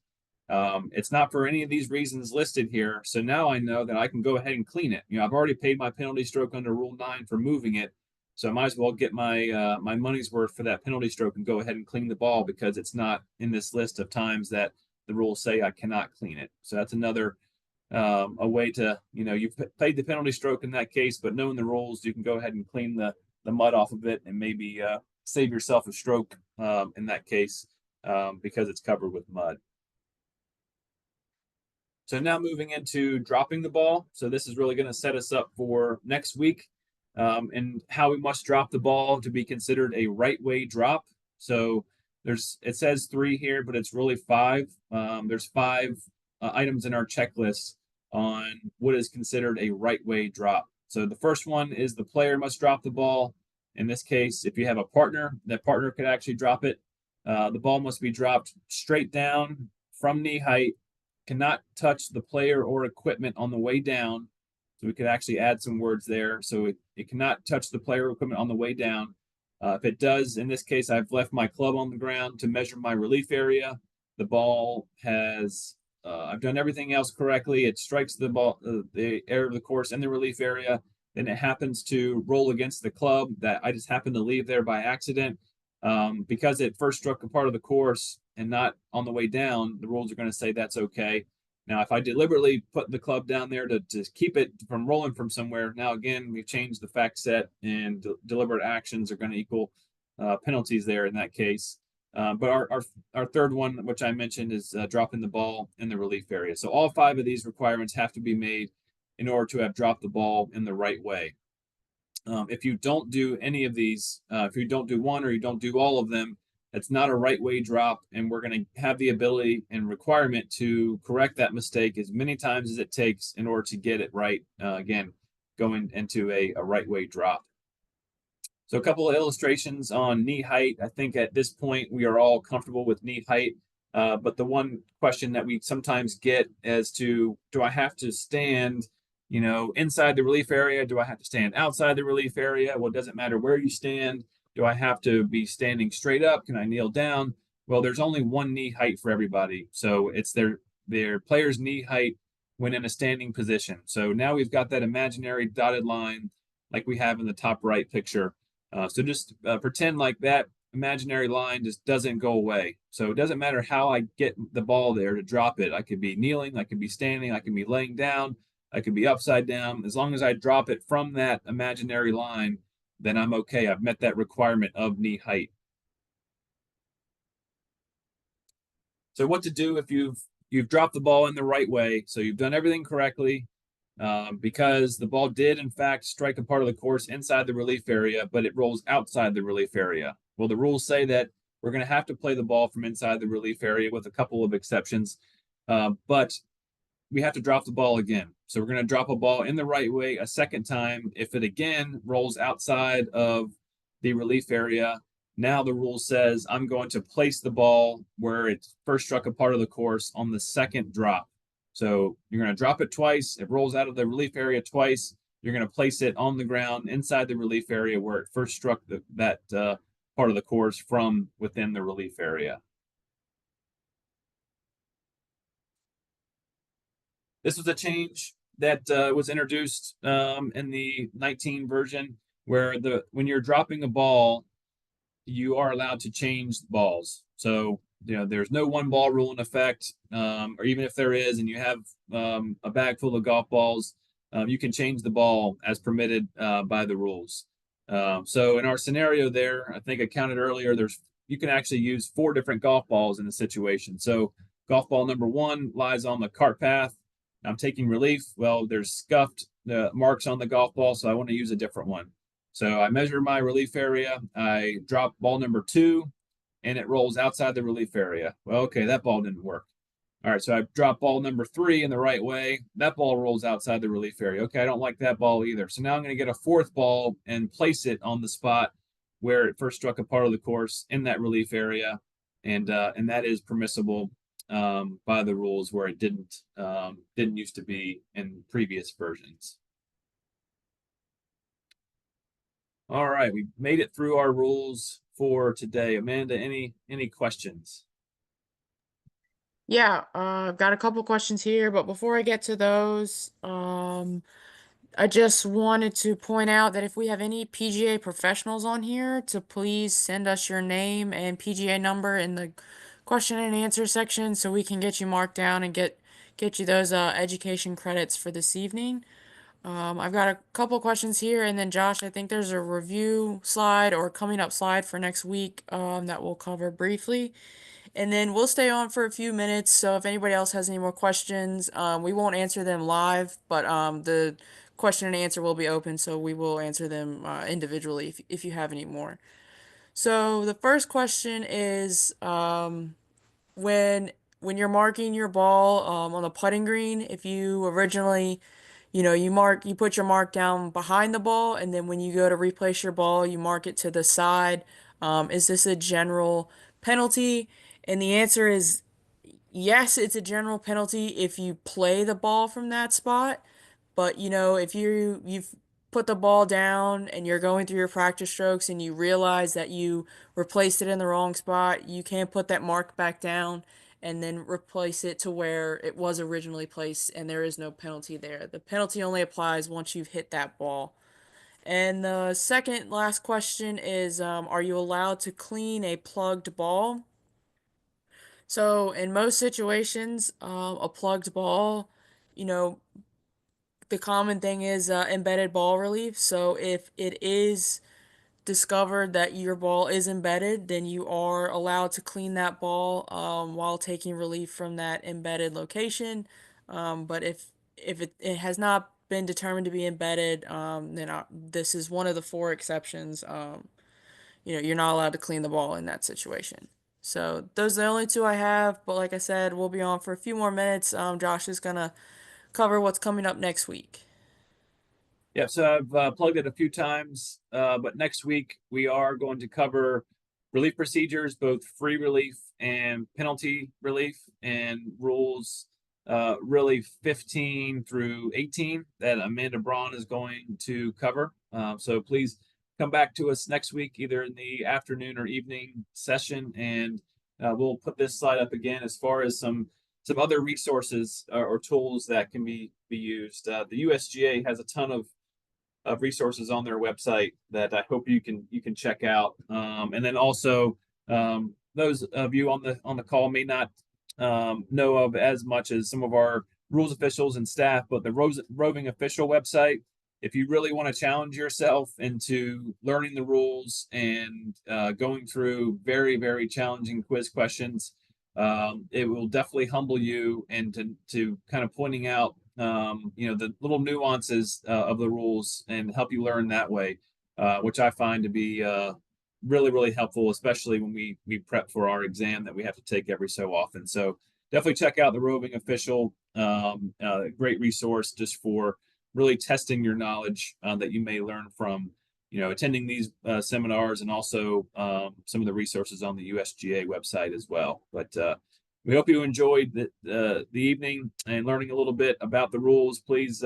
It's not for any of these reasons listed here. So now I know that I can go ahead and clean it. I've already paid my penalty stroke under Rule 9 for moving it. So I might as well get my my money's worth for that penalty stroke and go ahead and clean the ball, because it's not in this list of times that the rules say I cannot clean it. So that's another a way to, you've paid the penalty stroke in that case, but knowing the rules, you can go ahead and clean the mud off of it and maybe save yourself a stroke in that case because it's covered with mud. So now moving into dropping the ball. So this is really going to set us up for next week and how we must drop the ball to be considered a right way drop. So it says 3 here, but it's really 5. There's 5 items in our checklist on what is considered a right way drop. So the first one is the player must drop the ball. In this case, if you have a partner, that partner could actually drop it. The ball must be dropped straight down from knee height, cannot touch the player or equipment on the way down. So we could actually add some words there. So it cannot touch the player or equipment on the way down. If it does, in this case, I've left my club on the ground to measure my relief area. The ball has, I've done everything else correctly. It strikes the ball, the area of the course in the relief area. Then it happens to roll against the club that I just happened to leave there by accident. Because it first struck a part of the course and not on the way down, the rules are going to say that's okay. Now, if I deliberately put the club down there to keep it from rolling from somewhere, now again, we've changed the fact set, and deliberate actions are going to equal penalties there in that case. But our third one, which I mentioned, is dropping the ball in the relief area. So all five of these requirements have to be made in order to have dropped the ball in the right way. If you don't do any of these, if you don't do one or you don't do all of them, it's not a right way drop, and we're going to have the ability and requirement to correct that mistake as many times as it takes in order to get it right. Again, going into a right way drop. So a couple of illustrations on knee height. I think at this point we are all comfortable with knee height. But the one question that we sometimes get as to, do I have to stand, inside the relief area? Do I have to stand outside the relief area? Well, it doesn't matter where you stand. Do I have to be standing straight up? Can I kneel down? Well, there's only one knee height for everybody. So it's their player's knee height when in a standing position. So now we've got that imaginary dotted line like we have in the top right picture. So just pretend like that imaginary line just doesn't go away. So it doesn't matter how I get the ball there to drop it. I could be kneeling, I could be standing, I could be laying down, I could be upside down. As long as I drop it from that imaginary line, then I'm okay. I've met that requirement of knee height. So what to do if you've dropped the ball in the right way? So you've done everything correctly, because the ball did, in fact, strike a part of the course inside the relief area, but it rolls outside the relief area. Well, the rules say that we're going to have to play the ball from inside the relief area with a couple of exceptions, but we have to drop the ball again. So we're going to drop a ball in the right way a second time. If it again rolls outside of the relief area, now the rule says I'm going to place the ball where it first struck a part of the course on the second drop. So you're going to drop it twice. It rolls out of the relief area twice. You're going to place it on the ground inside the relief area where it first struck that part of the course from within the relief area. This was a change that was introduced in the 19 version, where when you're dropping a ball, you are allowed to change balls. So there's no one ball rule in effect, or even if there is, and you have a bag full of golf balls, you can change the ball as permitted by the rules. So in our scenario there, I think I counted earlier, you can actually use 4 different golf balls in a situation. So golf ball number 1 lies on the cart path. I'm taking relief. Well, there's scuffed marks on the golf ball, so I want to use a different one. So I measure my relief area. I drop ball number 2, and it rolls outside the relief area. Well, okay, that ball didn't work. All right, so I drop ball number 3 in the right way. That ball rolls outside the relief area. Okay, I don't like that ball either. So now I'm going to get a 4th ball and place it on the spot where it first struck a part of the course in that relief area, and that is permissible by the rules where it didn't used to be in previous versions. All right, we made it through our rules for today. Amanda, any questions? Yeah, I've got a couple questions here, but before I get to those, I just wanted to point out that if we have any PGA professionals on here, to please send us your name and PGA number in the question and answer section so we can get you marked down and get you those education credits for this evening. I've got a couple questions here, and then Josh, I think there's a review slide or coming up slide for next week that we'll cover briefly. And then we'll stay on for a few minutes, so if anybody else has any more questions, we won't answer them live, but the question and answer will be open, so we will answer them individually if you have any more. So the first question is when when you're marking your ball on the putting green, if you originally, you put your mark down behind the ball, and then when you go to replace your ball, you mark it to the side. Is this a general penalty? And the answer is yes, it's a general penalty if you play the ball from that spot. But if you've put the ball down and you're going through your practice strokes and you realize that you replaced it in the wrong spot, you can put that mark back down and then replace it to where it was originally placed, and there is no penalty there. The penalty only applies once you've hit that ball. And the second last question is, are you allowed to clean a plugged ball? So in most situations, a plugged ball, you know, the common thing is embedded ball relief. So if it is discovered that your ball is embedded, then you are allowed to clean that ball while taking relief from that embedded location. But if it has not been determined to be embedded, then this is one of the four exceptions. You're not allowed to clean the ball in that situation. So those are the only two I have. But like I said, we'll be on for a few more minutes. Josh is gonna cover what's coming up next week. Yeah, so I've plugged it a few times, but next week we are going to cover relief procedures, both free relief and penalty relief, and rules really 15 through 18 that Amanda Braun is going to cover. So please come back to us next week, either in the afternoon or evening session, and we'll put this slide up again as far as some other resources or tools that can be used. The USGA has a ton of resources on their website that I hope you can check out. And then also those of you on the call may not know of as much as some of our rules officials and staff, but the roving official website. If you really want to challenge yourself into learning the rules and going through very challenging quiz questions, it will definitely humble you and to kind of pointing out the little nuances of the rules and help you learn that way, which I find to be really helpful, especially when we prep for our exam that we have to take every so often. So definitely check out the roving official. Great resource just for really testing your knowledge that you may learn from attending these seminars, and also some of the resources on the USGA website as well. But we hope you enjoyed the evening and learning a little bit about the rules. Please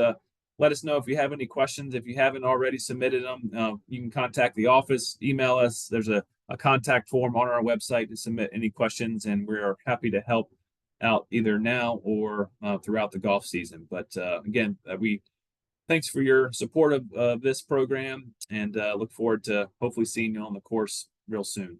let us know if you have any questions. If you haven't already submitted them, you can contact the office, email us. There's a contact form on our website to submit any questions, and we're happy to help out either now or throughout the golf season. But again, we thanks for your support of this program, and look forward to hopefully seeing you on the course real soon.